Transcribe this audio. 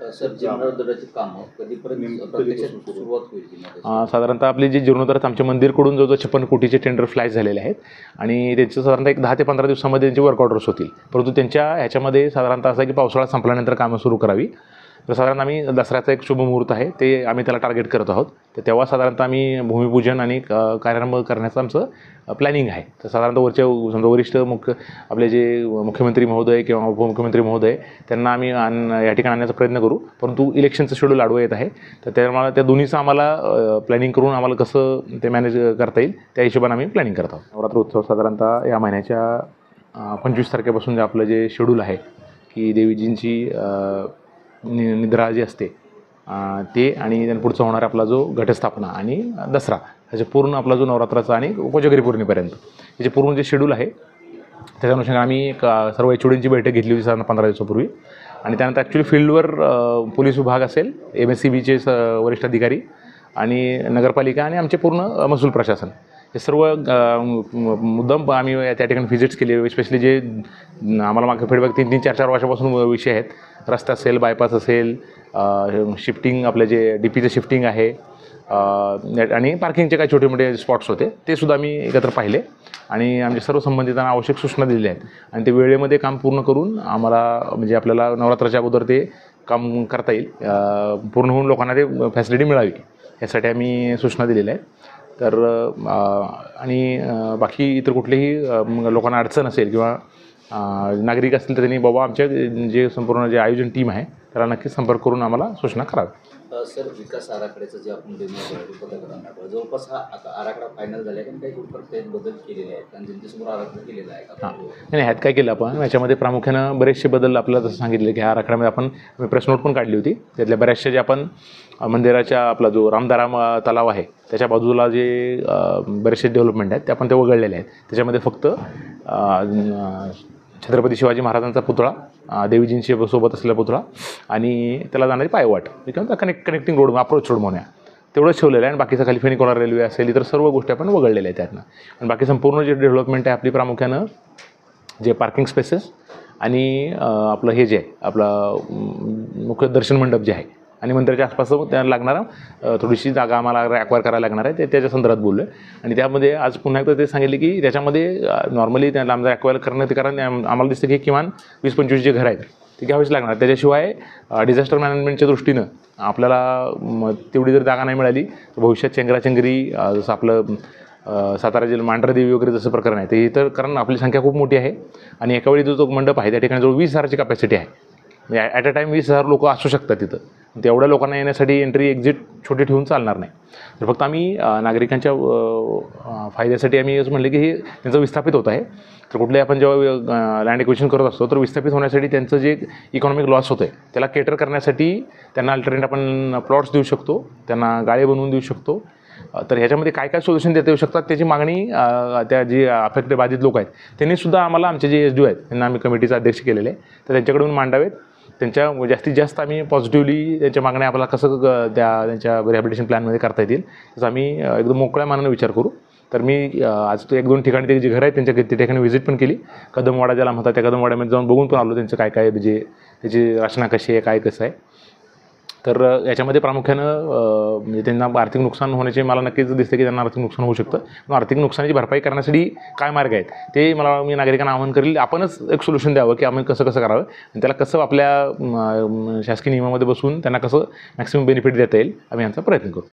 Sir, जीर्णोद्धाराची कामं कधीपर्यंत प्रत्यक्षात सुरुवात होईल? साधारणतः आपली जी जीर्णोद्धारात आमच्या मंदिरकडून जो 56 कोटीचे टेंडर फ्लाय झालेले आहेत आणि त्यांचं साधारणतः एक 10 ते 15 दिवसामध्ये त्यांचे वर्क ऑर्डर्स होतील. परंतु त्यांच्या ह्याच्यामध्ये साधारणतः असं आहे की पावसाळा संपल्यानंतर कामं सुरू करावी. तर साधारण आम्ही दसऱ्याचा एक शुभ मुहूर्त आहे ते आम्ही त्याला टार्गेट करत आहोत. तर तेव्हा साधारणतः आम्ही भूमिपूजन आणि कार्यारंभ करण्याचं आमचं प्लॅनिंग आहे. तर साधारणतः वरच्या समजा वरिष्ठ आपले जे मुख्यमंत्री महोदय किंवा उपमुख्यमंत्री महोदय त्यांना आम्ही या ठिकाणी आणण्याचा प्रयत्न करू. परंतु इलेक्शनचं शेड्यूल आडवं येत आहे. तर त्यामुळे त्या दोन्हीचं आम्हाला प्लॅनिंग करून आम्हाला कसं ते मॅनेज करता येईल त्या हिशोबाने आम्ही प्लॅनिंग करत आहोत. नवरात्र उत्सव साधारणतः या महिन्याच्या 25 तारखेपासून जे आपलं जे शेड्यूल आहे की देवीजींची निद्रा जी असते ते आणि त्यानं पुढचा होणारा आपला जो घटस्थापना आणि दसरा ह्याचे पूर्ण आपला जो नवरात्राचा आणि कोजागिरी पौर्णिमेपर्यंत याचे पूर्ण जे शेड्यूल आहे त्याच्या अनुषंगाने आम्ही एक सर्व HODंची बैठक घेतली होती साधारण 15 दिवसापूर्वी. आणि त्यानंतर ॲक्च्युली फील्डवर पोलीस विभाग असेल, MSCBचे वरिष्ठ अधिकारी आणि नगरपालिका आणि आमचे पूर्ण महसूल प्रशासन हे सर्व मुद्दाम आम्ही त्या ठिकाणी व्हिजिट्स केले. स्पेशली जे आम्हाला मागे फीडबॅक 3-3, 4-4 वर्षापासून विषय आहेत, रस्ता असेल, बायपास असेल, शिफ्टिंग आपलं जे DPचं शिफ्टिंग आहे आणि पार्किंगचे काही छोटे मोठे स्पॉट्स होते ते सुद्धा आम्ही एकत्र पाहिले आणि आमच्या सर्व संबंधितांना आवश्यक सूचना दिलेल्या आहेत. आणि ते वेळेमध्ये काम पूर्ण करून आम्हाला म्हणजे आपल्याला नवरात्राच्या अगोदर ते काम करता येईल, पूर्ण होऊन लोकांना ते फॅसिलिटी मिळावी यासाठी आम्ही सूचना दिलेल्या आहेत. तर आणि बाकी इतर कुठलेही लोकांना अडचण असेल किंवा नागरिक असतील तर त्यांनी बाबा आमच्या जे संपूर्ण जे आयोजन टीम आहे त्याला नक्कीच संपर्क करून आम्हाला सूचना करावी. सर, विकास आराखड्याचं जे आपण जवळपास हा आराखडा फायनल झाला आहे, काही प्रत्येक बदल केलेले आहेत आणि त्यांच्यासमोर आराखडा केलेला आहे का? नाही, ह्यात काय केलं आपण याच्यामध्ये प्रामुख्यानं बरेचसे बदल आपल्याला जसं सांगितलं की ह्या आराखड्यामध्ये आपण प्रेस नोट पण काढली होती. त्यातल्या बऱ्याचशा जे आपण मंदिराच्या आपला जो रामदाराम तलाव आहे त्याच्या बाजूला जे बरेचसे डेव्हलपमेंट आहेत ते आपण ते वगळलेले आहेत. त्याच्यामध्ये फक्त छत्रपती शिवाजी महाराजांचा पुतळा, देवीजींशी सोबत असलेला पुतळा आणि त्याला जाणारी पायवाट किंवा कनेक्टिंग रोड, अप्रोच रोड म्हणूया तेवढंच ठेवलेलं आहे. आणि बाकीचं खाली फेणीकोला रेल्वे असेल इतर सर्व गोष्टी आपण वगळलेल्या आहेत त्यातनं. आणि बाकी संपूर्ण जे डेव्हलपमेंट आहे आपली प्रामुख्यानं जे पार्किंग स्पेसेस आणि आपलं हे जे आहे आपलं मुख्य दर्शन मंडप जे आहे आणि मंदिराच्या आसपास त्याला लागणारा थोडीशी जागा आम्हाला ॲक्वायर करायला लागणार आहे ते त्याच्या संदर्भात बोललो आहे. आणि त्यामध्ये आज पुन्हा एकदा ते सांगितले की त्याच्यामध्ये नॉर्मली त्याला आमचं ॲक्वायर करणं ते कारण आम्हाला दिसतं की किमान 20-25 जे घर आहेत ते घ्यावेच लागणार. त्याच्याशिवाय डिझास्टर मॅनेजमेंटच्या दृष्टीनं आपल्याला तेवढी जर जागा नाही मिळाली तर भविष्यात चेंगराचेंगरी जसं आपलं सातारा जिल्हा मांढरादेवी वगैरे जसं प्रकरण आहे ते तर कारण आपली संख्या खूप मोठी आहे आणि एकावेळी जो मंडप आहे त्या ठिकाणी जवळ 20,000ची कॅपॅसिटी आहे. म्हणजे ॲट अ टाईम 20,000 लोक असू शकतात तिथं. तेवढ्या लोकांना येण्यासाठी एंट्री एक्झिट छोटे ठेवून चालणार नाही. तर फक्त आम्ही नागरिकांच्या फायद्यासाठी आम्ही असं म्हणलं की हे त्यांचं विस्थापित होत आहे. तर कुठल्याही आपण जेव्हा लँड एक्विजिशन करत असतो तर विस्थापित होण्यासाठी त्यांचं जे इकॉनॉमिक लॉस होतं आहे त्याला केटर करण्यासाठी त्यांना अल्टरनेट आपण प्लॉट्स देऊ शकतो, त्यांना गाळे बनवून देऊ शकतो. तर ह्याच्यामध्ये काय काय सोल्युशन देता येऊ शकतात त्याची मागणी त्या जी अफेक्टेड बाधित लोक आहेत त्यांनीसुद्धा आम्हाला आमचे जे SDO आहेत त्यांना आम्ही कमिटीचा अध्यक्ष केलेले आहे तर त्यांच्याकडून मांडावेत. त्यांच्या जास्तीत जास्त आम्ही पॉझिटिव्हली त्यांच्या मागण्या आपल्याला कसं त्यांच्या रिहॅबिलिटेशन प्लॅनमध्ये करता येतील त्याचा आम्ही एकदम मोकळ्या मनानं विचार करू. तर मी आज तो 1-2 ठिकाणी ते जे घर आहेत त्यांच्या त्या ठिकाणी व्हिजिट पण केली. कदमवाडा ज्याला म्हणतात त्या कदमवाड्यामध्ये जाऊन बघून पण आलो त्यांचं काय काय म्हणजे त्याची रचना कशी आहे काय कसं आहे. तर याच्यामध्ये प्रामुख्यानं म्हणजे त्यांना आर्थिक नुकसान होण्याचे मला नक्कीच दिसतं की त्यांना आर्थिक नुकसान होऊ शकतं. पण आर्थिक नुकसानाची भरपाई करण्यासाठी काय मार्ग आहेत ते मी नागरिकांना आवाहन करेल आपणच एक सोल्युशन द्यावं की आपण कसं करावं आणि त्याला कसं आपल्या शासकीय नियमामध्ये बसून त्यांना कसं मॅक्सिमम बेनिफिट देता येईल आम्ही यांचा प्रयत्न करू.